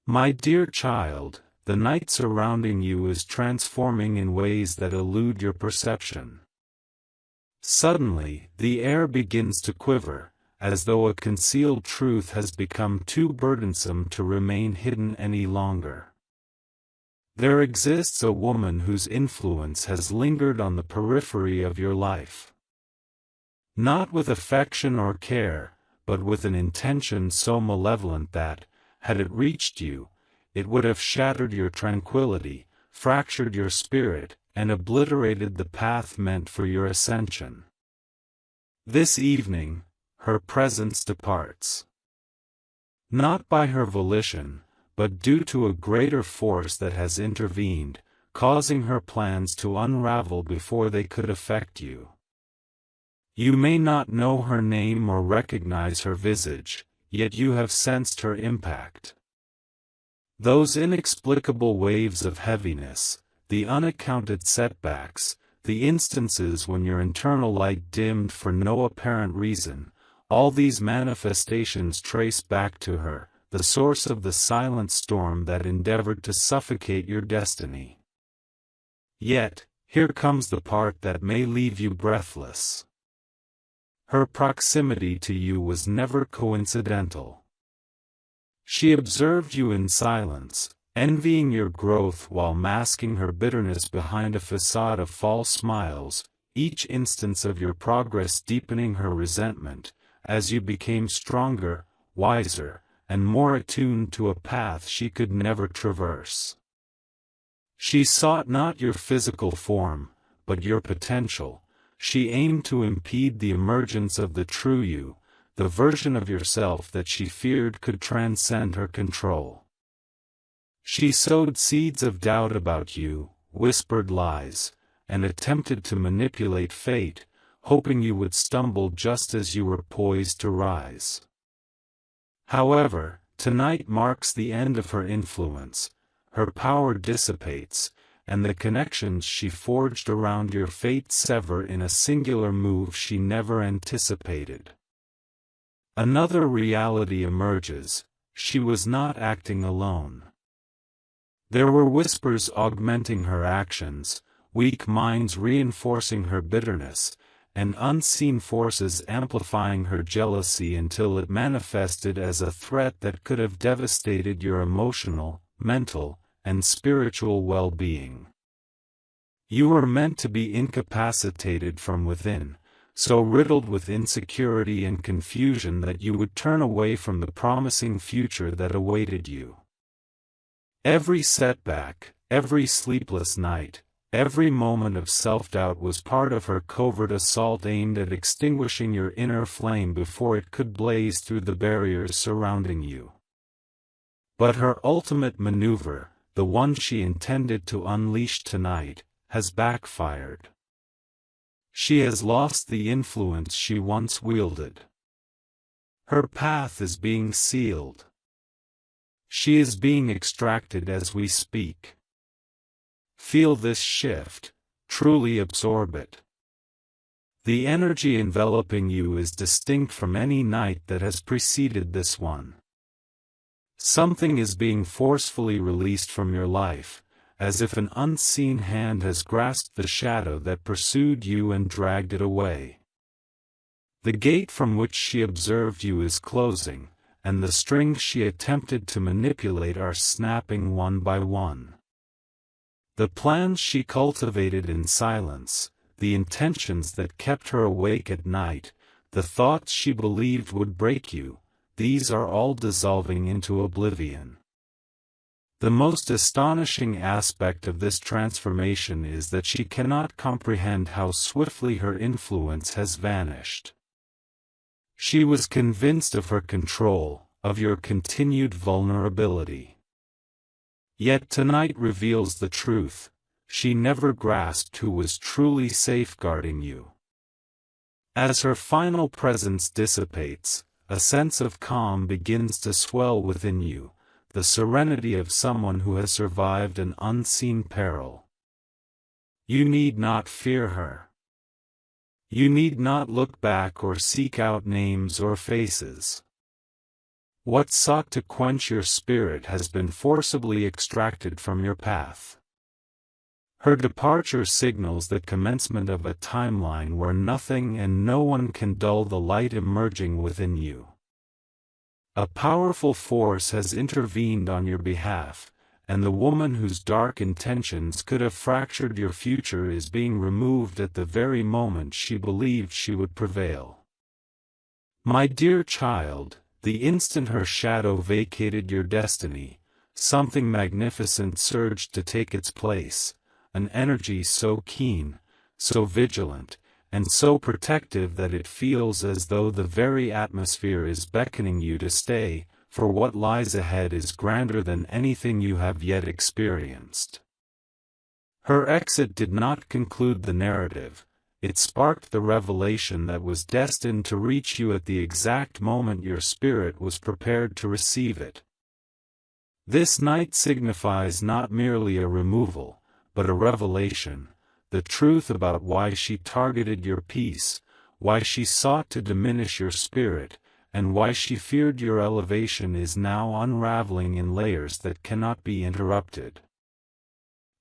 My dear child, the night surrounding you is transforming in ways that elude your perception. Suddenly, the air begins to quiver, as though a concealed truth has become too burdensome to remain hidden any longer. There exists a woman whose influence has lingered on the periphery of your life. Not with affection or care, but with an intention so malevolent that, had it reached you, it would have shattered your tranquility, fractured your spirit, and obliterated the path meant for your ascension. This evening, her presence departs. Not by her volition, but due to a greater force that has intervened, causing her plans to unravel before they could affect you. You may not know her name or recognize her visage, yet you have sensed her impact. Those inexplicable waves of heaviness, the unaccounted setbacks, the instances when your internal light dimmed for no apparent reason, all these manifestations trace back to her, the source of the silent storm that endeavored to suffocate your destiny. Yet, here comes the part that may leave you breathless. Her proximity to you was never coincidental. She observed you in silence, envying your growth while masking her bitterness behind a facade of false smiles, each instance of your progress deepening her resentment, as you became stronger, wiser, and more attuned to a path she could never traverse. She sought not your physical form, but your potential. She aimed to impede the emergence of the true you, the version of yourself that she feared could transcend her control. She sowed seeds of doubt about you, whispered lies, and attempted to manipulate fate, hoping you would stumble just as you were poised to rise. However, tonight marks the end of her influence, her power dissipates, and the connections she forged around your fate sever in a singular move she never anticipated. Another reality emerges: she was not acting alone. There were whispers augmenting her actions, weak minds reinforcing her bitterness, and unseen forces amplifying her jealousy until it manifested as a threat that could have devastated your emotional, mental, and spiritual well-being. You were meant to be incapacitated from within, so riddled with insecurity and confusion that you would turn away from the promising future that awaited you. Every setback, every sleepless night, every moment of self-doubt was part of her covert assault aimed at extinguishing your inner flame before it could blaze through the barriers surrounding you. But her ultimate maneuver, the one she intended to unleash tonight, has backfired. She has lost the influence she once wielded. Her path is being sealed. She is being extracted as we speak. Feel this shift, truly absorb it. The energy enveloping you is distinct from any night that has preceded this one. Something is being forcefully released from your life, as if an unseen hand has grasped the shadow that pursued you and dragged it away. The gate from which she observed you is closing, and the strings she attempted to manipulate are snapping one by one. The plans she cultivated in silence, the intentions that kept her awake at night, the thoughts she believed would break you, these are all dissolving into oblivion. The most astonishing aspect of this transformation is that she cannot comprehend how swiftly her influence has vanished. She was convinced of her control, of your continued vulnerability. Yet tonight reveals the truth: she never grasped who was truly safeguarding you. As her final presence dissipates, a sense of calm begins to swell within you, the serenity of someone who has survived an unseen peril. You need not fear her. You need not look back or seek out names or faces. What sought to quench your spirit has been forcibly extracted from your path. Her departure signals the commencement of a timeline where nothing and no one can dull the light emerging within you. A powerful force has intervened on your behalf, and the woman whose dark intentions could have fractured your future is being removed at the very moment she believed she would prevail. My dear child, the instant her shadow vacated your destiny, something magnificent surged to take its place, an energy so keen, so vigilant, and so protective that it feels as though the very atmosphere is beckoning you to stay, for what lies ahead is grander than anything you have yet experienced. Her exit did not conclude the narrative, it sparked the revelation that was destined to reach you at the exact moment your spirit was prepared to receive it. This night signifies not merely a removal, but a revelation, the truth about why she targeted your peace, why she sought to diminish your spirit, and why she feared your elevation is now unraveling in layers that cannot be interrupted.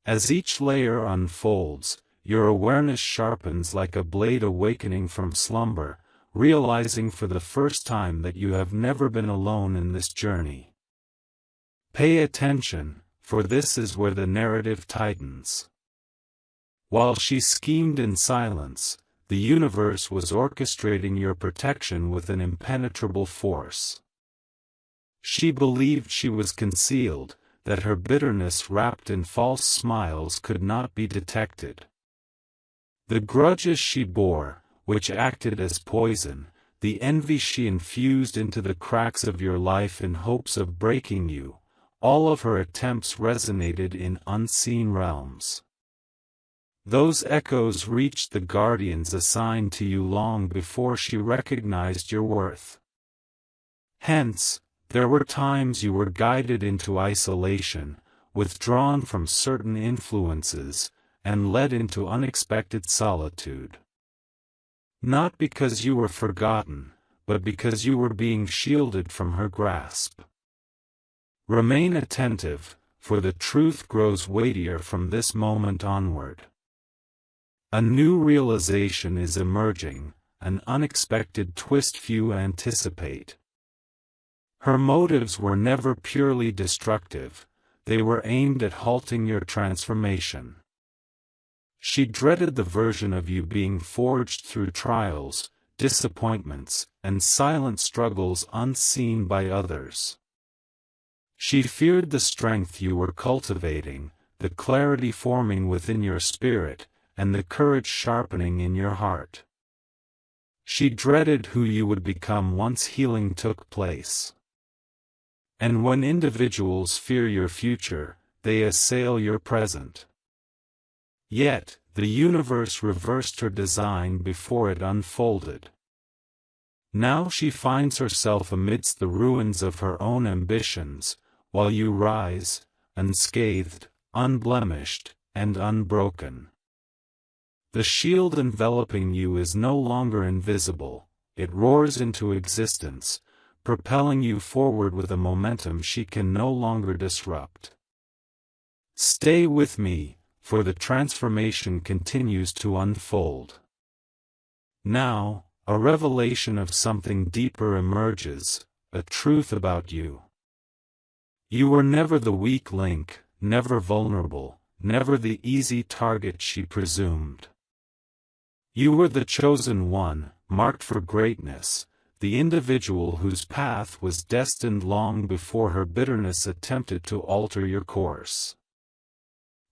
As each layer unfolds, your awareness sharpens like a blade awakening from slumber, realizing for the first time that you have never been alone in this journey. Pay attention, for this is where the narrative tightens. While she schemed in silence, the universe was orchestrating your protection with an impenetrable force. She believed she was concealed, that her bitterness wrapped in false smiles could not be detected. The grudges she bore, which acted as poison, the envy she infused into the cracks of your life in hopes of breaking you, all of her attempts resonated in unseen realms. Those echoes reached the guardians assigned to you long before she recognized your worth. Hence, there were times you were guided into isolation, withdrawn from certain influences, and led into unexpected solitude. Not because you were forgotten, but because you were being shielded from her grasp. Remain attentive, for the truth grows weightier from this moment onward. A new realization is emerging, an unexpected twist few anticipate. Her motives were never purely destructive, they were aimed at halting your transformation. She dreaded the version of you being forged through trials, disappointments, and silent struggles unseen by others. She feared the strength you were cultivating, the clarity forming within your spirit, and the courage sharpening in your heart. She dreaded who you would become once healing took place. And when individuals fear your future, they assail your present. Yet, the universe reversed her design before it unfolded. Now she finds herself amidst the ruins of her own ambitions, while you rise, unscathed, unblemished, and unbroken. The shield enveloping you is no longer invisible, it roars into existence, propelling you forward with a momentum she can no longer disrupt. Stay with me, for the transformation continues to unfold. Now, a revelation of something deeper emerges, a truth about you. You were never the weak link, never vulnerable, never the easy target she presumed. You were the chosen one, marked for greatness, the individual whose path was destined long before her bitterness attempted to alter your course.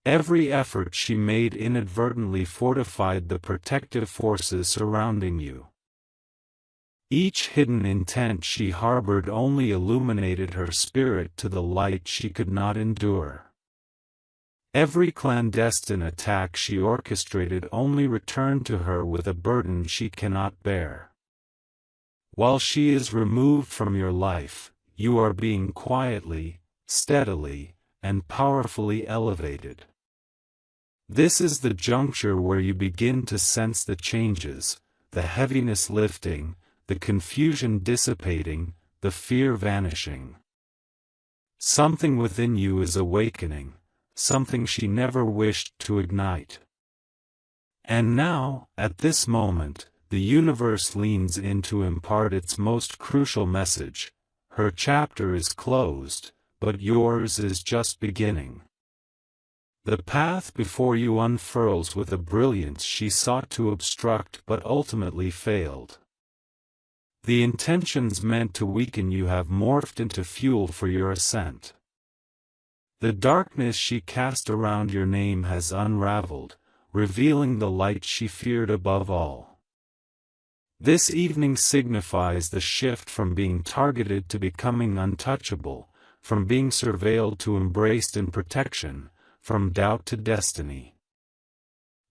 Every effort she made inadvertently fortified the protective forces surrounding you. Each hidden intent she harbored only illuminated her spirit to the light she could not endure. Every clandestine attack she orchestrated only returned to her with a burden she cannot bear. While she is removed from your life, you are being quietly, steadily, and powerfully elevated. This is the juncture where you begin to sense the changes, the heaviness lifting, the confusion dissipating, the fear vanishing. Something within you is awakening, something she never wished to ignite. And now, at this moment, the universe leans in to impart its most crucial message. Her chapter is closed, but yours is just beginning. The path before you unfurls with a brilliance she sought to obstruct but ultimately failed. The intentions meant to weaken you have morphed into fuel for your ascent. The darkness she cast around your name has unraveled, revealing the light she feared above all. This evening signifies the shift from being targeted to becoming untouchable, from being surveilled to embraced in protection, from doubt to destiny.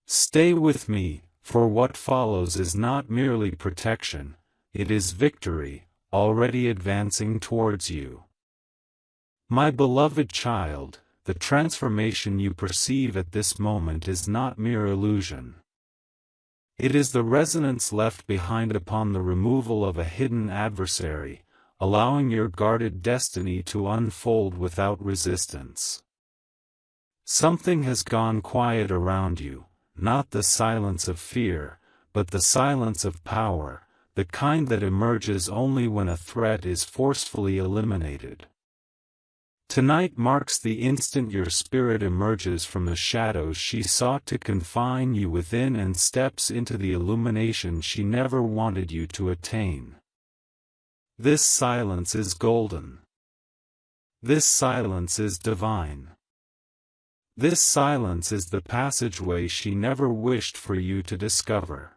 Stay with me, for what follows is not merely protection, it is victory, already advancing towards you. My beloved child, the transformation you perceive at this moment is not mere illusion. It is the resonance left behind upon the removal of a hidden adversary, allowing your guarded destiny to unfold without resistance. Something has gone quiet around you, not the silence of fear, but the silence of power, the kind that emerges only when a threat is forcefully eliminated. Tonight marks the instant your spirit emerges from the shadows she sought to confine you within and steps into the illumination she never wanted you to attain. This silence is golden. This silence is divine. This silence is the passageway she never wished for you to discover.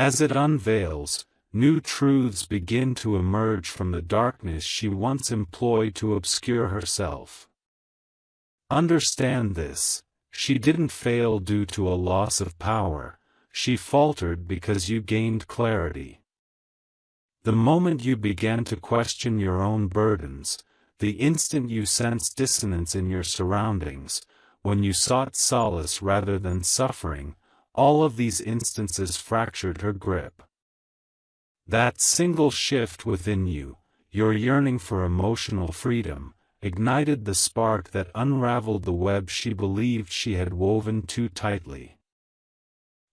As it unveils, new truths begin to emerge from the darkness she once employed to obscure herself. Understand this, she didn't fail due to a loss of power, she faltered because you gained clarity. The moment you began to question your own burdens, the instant you sensed dissonance in your surroundings, when you sought solace rather than suffering, all of these instances fractured her grip. That single shift within you, your yearning for emotional freedom, ignited the spark that unraveled the web she believed she had woven too tightly.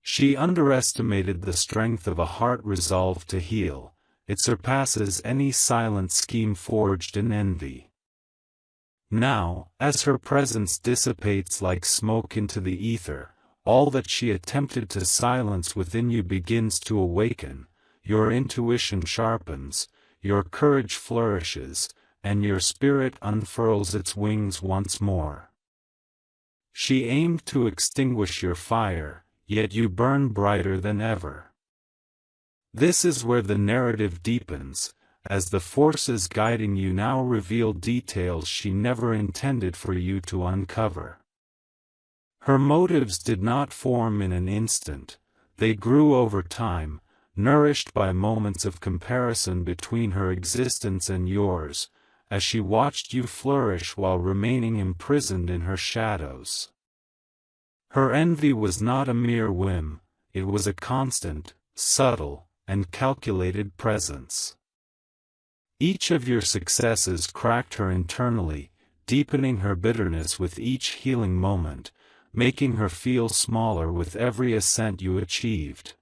She underestimated the strength of a heart resolved to heal. It surpasses any silent scheme forged in envy. Now, as her presence dissipates like smoke into the ether, all that she attempted to silence within you begins to awaken, your intuition sharpens, your courage flourishes, and your spirit unfurls its wings once more. She aimed to extinguish your fire, yet you burn brighter than ever. This is where the narrative deepens, as the forces guiding you now reveal details she never intended for you to uncover. Her motives did not form in an instant, they grew over time, nourished by moments of comparison between her existence and yours, as she watched you flourish while remaining imprisoned in her shadows. Her envy was not a mere whim, it was a constant, subtle, and calculated presence. Each of your successes cracked her internally, deepening her bitterness with each healing moment, making her feel smaller with every ascent you achieved.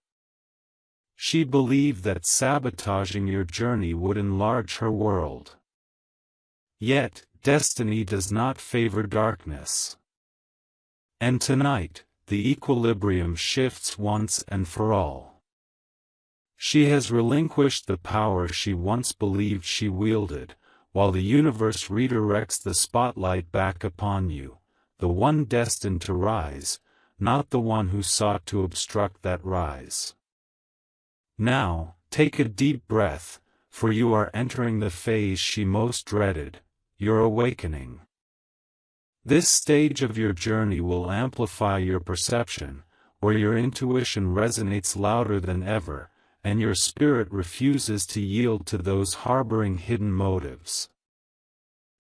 She believed that sabotaging your journey would enlarge her world. Yet, destiny does not favor darkness. And tonight, the equilibrium shifts once and for all. She has relinquished the power she once believed she wielded, while the universe redirects the spotlight back upon you, the one destined to rise, not the one who sought to obstruct that rise. Now, take a deep breath, for you are entering the phase she most dreaded, your awakening. This stage of your journey will amplify your perception, where your intuition resonates louder than ever, and your spirit refuses to yield to those harboring hidden motives.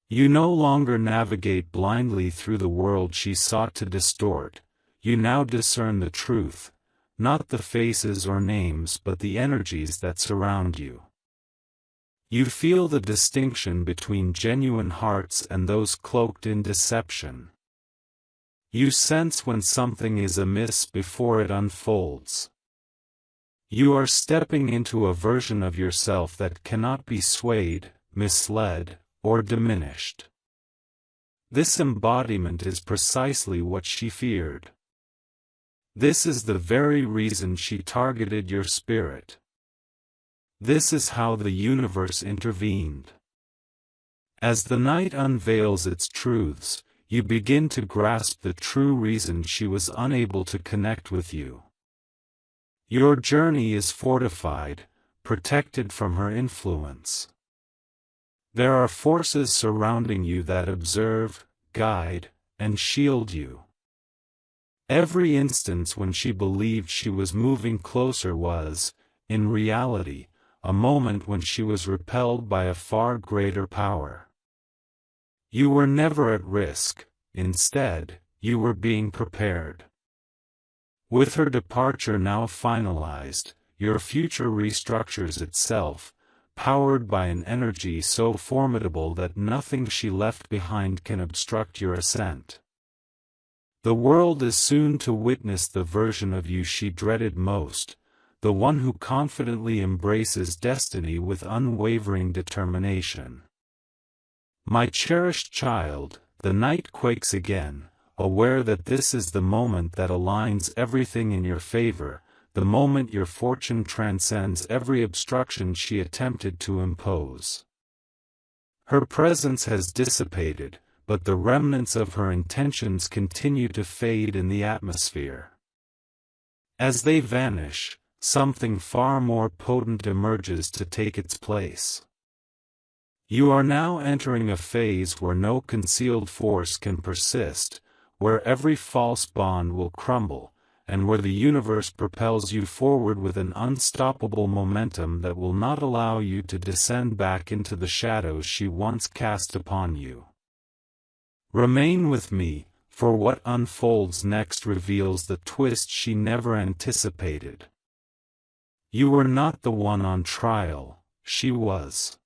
You no longer navigate blindly through the world she sought to distort, you now discern the truth, not the faces or names but the energies that surround you. You feel the distinction between genuine hearts and those cloaked in deception. You sense when something is amiss before it unfolds. You are stepping into a version of yourself that cannot be swayed, misled, or diminished. This embodiment is precisely what she feared. This is the very reason she targeted your spirit. This is how the universe intervened. As the night unveils its truths, you begin to grasp the true reason she was unable to connect with you. Your journey is fortified, protected from her influence. There are forces surrounding you that observe, guide, and shield you. Every instance when she believed she was moving closer was, in reality, a moment when she was repelled by a far greater power. You were never at risk, instead, you were being prepared. With her departure now finalized, your future restructures itself, powered by an energy so formidable that nothing she left behind can obstruct your ascent. The world is soon to witness the version of you she dreaded most, the one who confidently embraces destiny with unwavering determination. My cherished child, the night quakes again, aware that this is the moment that aligns everything in your favor, the moment your fortune transcends every obstruction she attempted to impose. Her presence has dissipated, but the remnants of her intentions continue to fade in the atmosphere. As they vanish, something far more potent emerges to take its place. You are now entering a phase where no concealed force can persist, where every false bond will crumble, and where the universe propels you forward with an unstoppable momentum that will not allow you to descend back into the shadows she once cast upon you. Remain with me, for what unfolds next reveals the twist she never anticipated. You were not the one on trial, she was.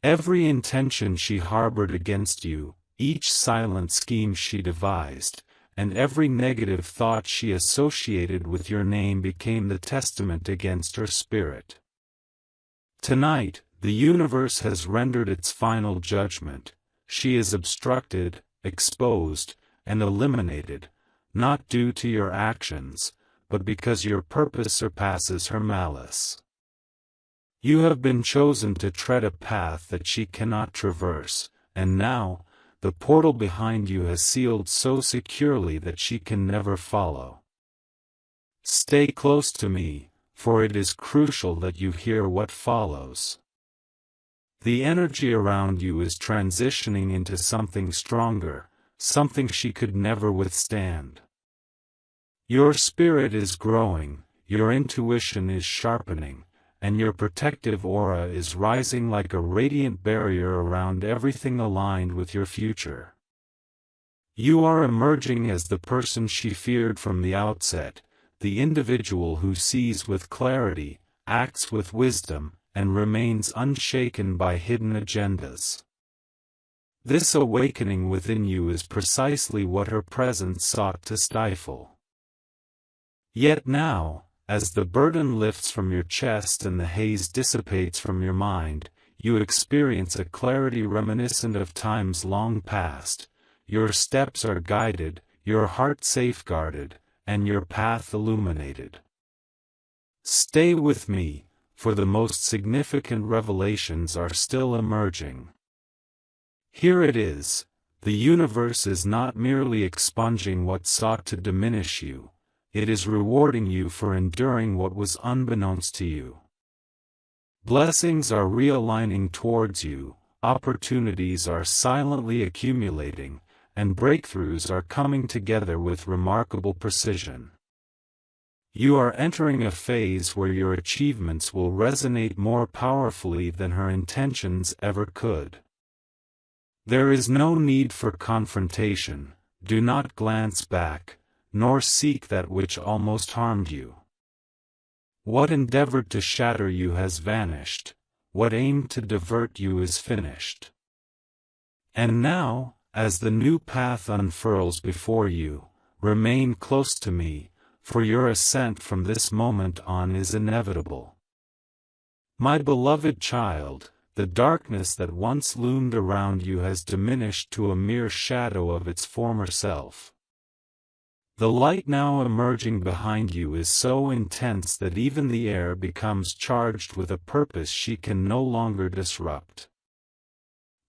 Every intention she harbored against you, each silent scheme she devised, and every negative thought she associated with your name became the testament against her spirit. Tonight, the universe has rendered its final judgment. She is obstructed, exposed, and eliminated, not due to your actions, but because your purpose surpasses her malice. You have been chosen to tread a path that she cannot traverse, and now, the portal behind you has sealed so securely that she can never follow. Stay close to me, for it is crucial that you hear what follows. The energy around you is transitioning into something stronger, something she could never withstand. Your spirit is growing, your intuition is sharpening, and your protective aura is rising like a radiant barrier around everything aligned with your future. You are emerging as the person she feared from the outset, the individual who sees with clarity, acts with wisdom, and remains unshaken by hidden agendas. This awakening within you is precisely what her presence sought to stifle. Yet now, as the burden lifts from your chest and the haze dissipates from your mind, you experience a clarity reminiscent of times long past. Your steps are guided, your heart safeguarded, and your path illuminated. Stay with me, for the most significant revelations are still emerging. Here it is: the universe is not merely expunging what sought to diminish you, it is rewarding you for enduring what was unbeknownst to you. Blessings are realigning towards you, opportunities are silently accumulating, and breakthroughs are coming together with remarkable precision. You are entering a phase where your achievements will resonate more powerfully than her intentions ever could. There is no need for confrontation, do not glance back, nor seek that which almost harmed you. What endeavored to shatter you has vanished, what aimed to divert you is finished. And now, as the new path unfurls before you, remain close to me, for your ascent from this moment on is inevitable. My beloved child, the darkness that once loomed around you has diminished to a mere shadow of its former self. The light now emerging behind you is so intense that even the air becomes charged with a purpose she can no longer disrupt.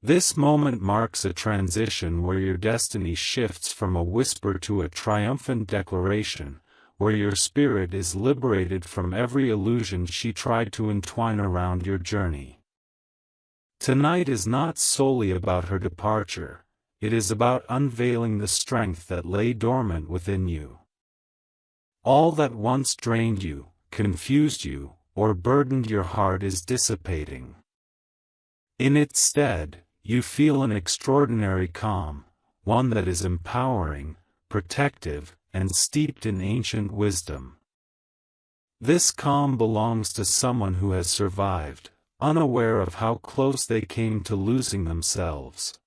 This moment marks a transition where your destiny shifts from a whisper to a triumphant declaration, where your spirit is liberated from every illusion she tried to entwine around your journey. Tonight is not solely about her departure. It is about unveiling the strength that lay dormant within you. All that once drained you, confused you, or burdened your heart is dissipating. In its stead, you feel an extraordinary calm, one that is empowering, protective, and steeped in ancient wisdom. This calm belongs to someone who has survived, unaware of how close they came to losing themselves.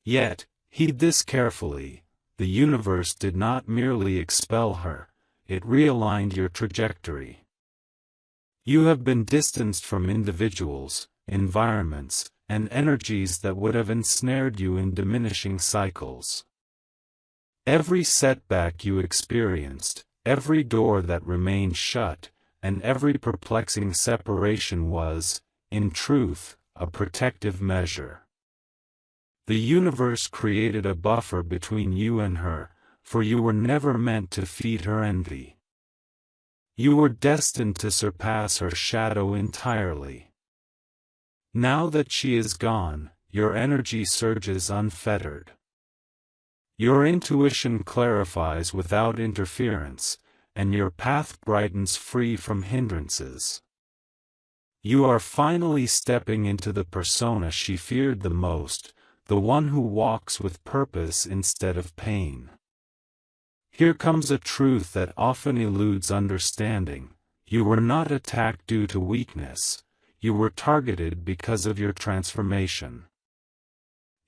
Yet, heed this carefully, the universe did not merely expel her, it realigned your trajectory. You have been distanced from individuals, environments, and energies that would have ensnared you in diminishing cycles. Every setback you experienced, every door that remained shut, and every perplexing separation was, in truth, a protective measure. The universe created a buffer between you and her, for you were never meant to feed her envy. You were destined to surpass her shadow entirely. Now that she is gone, your energy surges unfettered. Your intuition clarifies without interference, and your path brightens free from hindrances. You are finally stepping into the persona she feared the most, the one who walks with purpose instead of pain. Here comes a truth that often eludes understanding. You were not attacked due to weakness, you were targeted because of your transformation.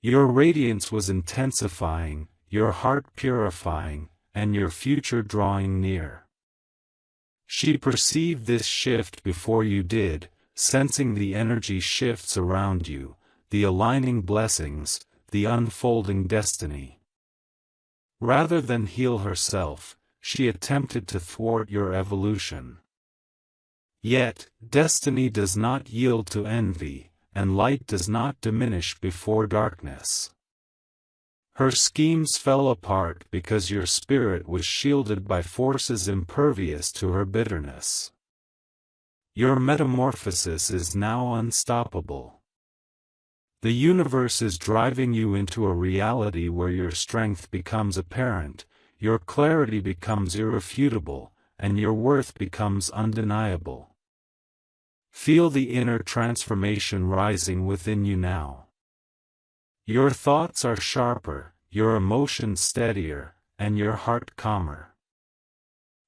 Your radiance was intensifying, your heart purifying, and your future drawing near. She perceived this shift before you did, sensing the energy shifts around you, the aligning blessings, the unfolding destiny. Rather than heal herself, she attempted to thwart your evolution. Yet, destiny does not yield to envy, and light does not diminish before darkness. Her schemes fell apart because your spirit was shielded by forces impervious to her bitterness. Your metamorphosis is now unstoppable. The universe is driving you into a reality where your strength becomes apparent, your clarity becomes irrefutable, and your worth becomes undeniable. Feel the inner transformation rising within you now. Your thoughts are sharper, your emotions steadier, and your heart calmer.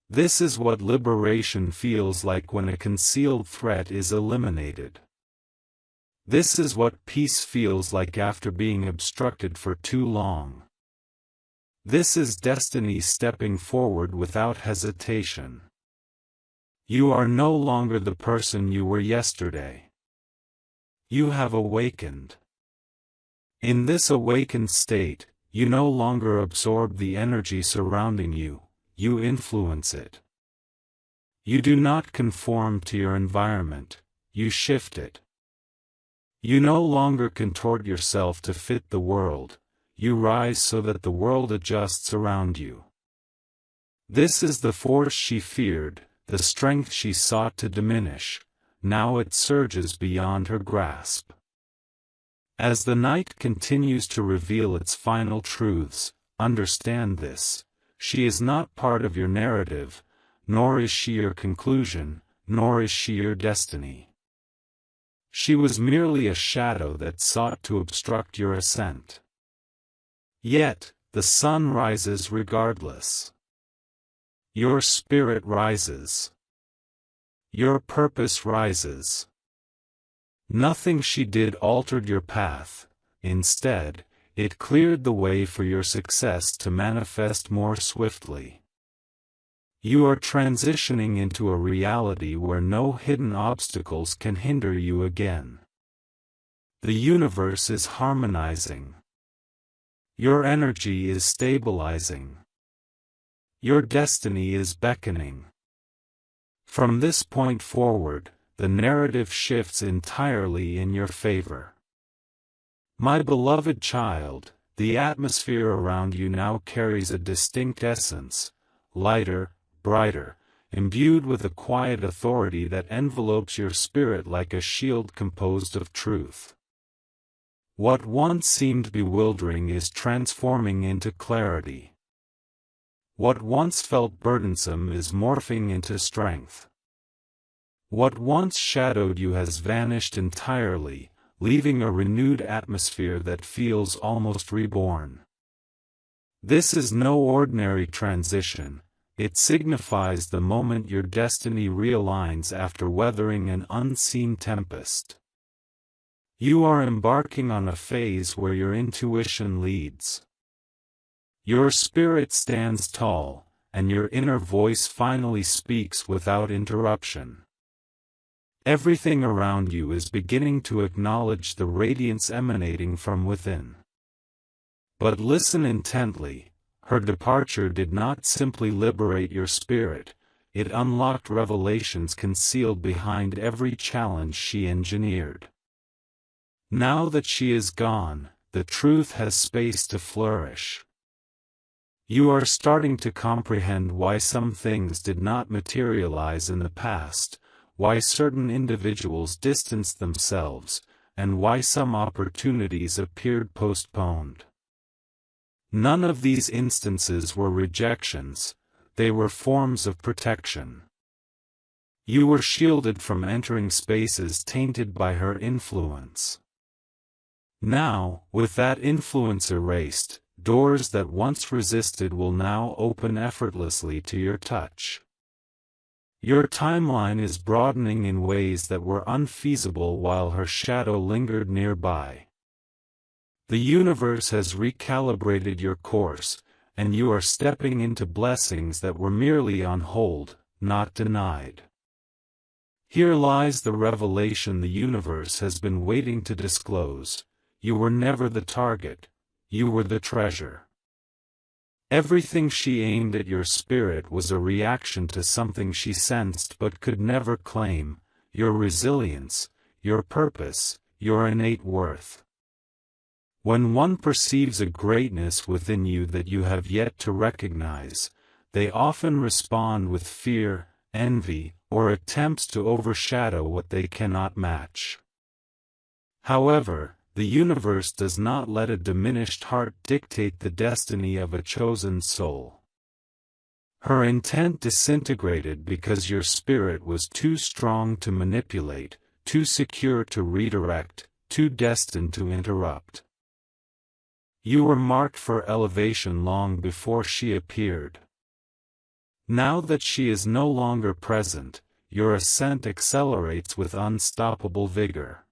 This is what liberation feels like when a concealed threat is eliminated. This is what peace feels like after being obstructed for too long. This is destiny stepping forward without hesitation. You are no longer the person you were yesterday. You have awakened. In this awakened state, you no longer absorb the energy surrounding you, you influence it. You do not conform to your environment, you shift it. You no longer contort yourself to fit the world, you rise so that the world adjusts around you. This is the force she feared, the strength she sought to diminish, now it surges beyond her grasp. As the night continues to reveal its final truths, understand this: she is not part of your narrative, nor is she your conclusion, nor is she your destiny. She was merely a shadow that sought to obstruct your ascent. Yet, the sun rises regardless. Your spirit rises. Your purpose rises. Nothing she did altered your path. Instead, it cleared the way for your success to manifest more swiftly. You are transitioning into a reality where no hidden obstacles can hinder you again. The universe is harmonizing. Your energy is stabilizing. Your destiny is beckoning. From this point forward, the narrative shifts entirely in your favor. My beloved child, the atmosphere around you now carries a distinct essence, lighter, brighter, imbued with a quiet authority that envelopes your spirit like a shield composed of truth. What once seemed bewildering is transforming into clarity. What once felt burdensome is morphing into strength. What once shadowed you has vanished entirely, leaving a renewed atmosphere that feels almost reborn. This is no ordinary transition. It signifies the moment your destiny realigns after weathering an unseen tempest. You are embarking on a phase where your intuition leads. Your spirit stands tall, and your inner voice finally speaks without interruption. Everything around you is beginning to acknowledge the radiance emanating from within. But listen intently. Her departure did not simply liberate your spirit, it unlocked revelations concealed behind every challenge she engineered. Now that she is gone, the truth has space to flourish. You are starting to comprehend why some things did not materialize in the past, why certain individuals distanced themselves, and why some opportunities appeared postponed. None of these instances were rejections, they were forms of protection. You were shielded from entering spaces tainted by her influence. Now, with that influence erased, doors that once resisted will now open effortlessly to your touch. Your timeline is broadening in ways that were unfeasible while her shadow lingered nearby. The universe has recalibrated your course, and you are stepping into blessings that were merely on hold, not denied. Here lies the revelation the universe has been waiting to disclose. You were never the target, you were the treasure. Everything she aimed at your spirit was a reaction to something she sensed but could never claim: your resilience, your purpose, your innate worth. When one perceives a greatness within you that you have yet to recognize, they often respond with fear, envy, or attempts to overshadow what they cannot match. However, the universe does not let a diminished heart dictate the destiny of a chosen soul. Her intent disintegrated because your spirit was too strong to manipulate, too secure to redirect, too destined to interrupt. You were marked for elevation long before she appeared. Now that she is no longer present, your ascent accelerates with unstoppable vigor.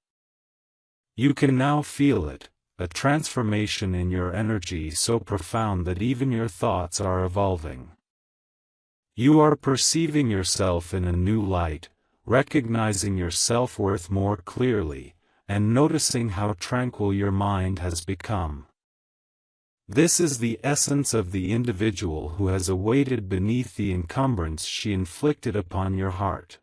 You can now feel it, a transformation in your energy so profound that even your thoughts are evolving. You are perceiving yourself in a new light, recognizing your self-worth more clearly, and noticing how tranquil your mind has become. This is the essence of the individual who has awaited beneath the encumbrance she inflicted upon your heart.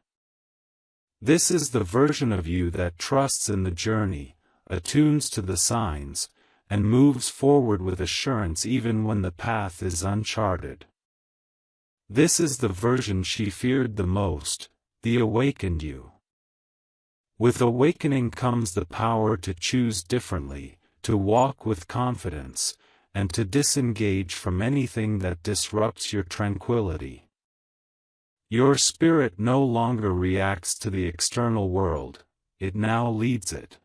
This is the version of you that trusts in the journey, attunes to the signs, and moves forward with assurance even when the path is uncharted. This is the version she feared the most, the awakened you. With awakening comes the power to choose differently, to walk with confidence, and to disengage from anything that disrupts your tranquility. Your spirit no longer reacts to the external world, it now leads it.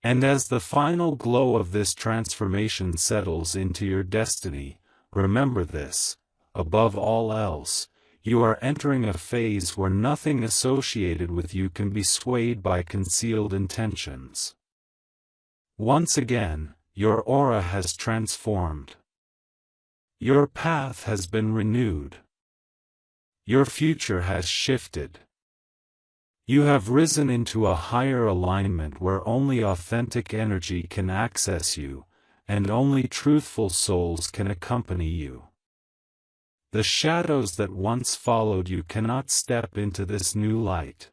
And as the final glow of this transformation settles into your destiny, remember this: above all else, You are entering a phase where nothing associated with you can be swayed by concealed intentions. Once again, your aura has transformed. Your path has been renewed. Your future has shifted. You have risen into a higher alignment where only authentic energy can access you, and only truthful souls can accompany you. The shadows that once followed you cannot step into this new light.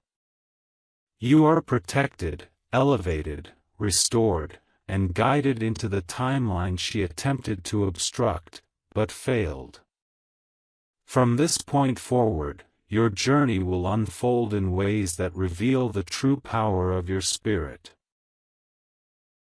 You are protected, elevated, restored, and guided into the timeline she attempted to obstruct, but failed. From this point forward, your journey will unfold in ways that reveal the true power of your spirit.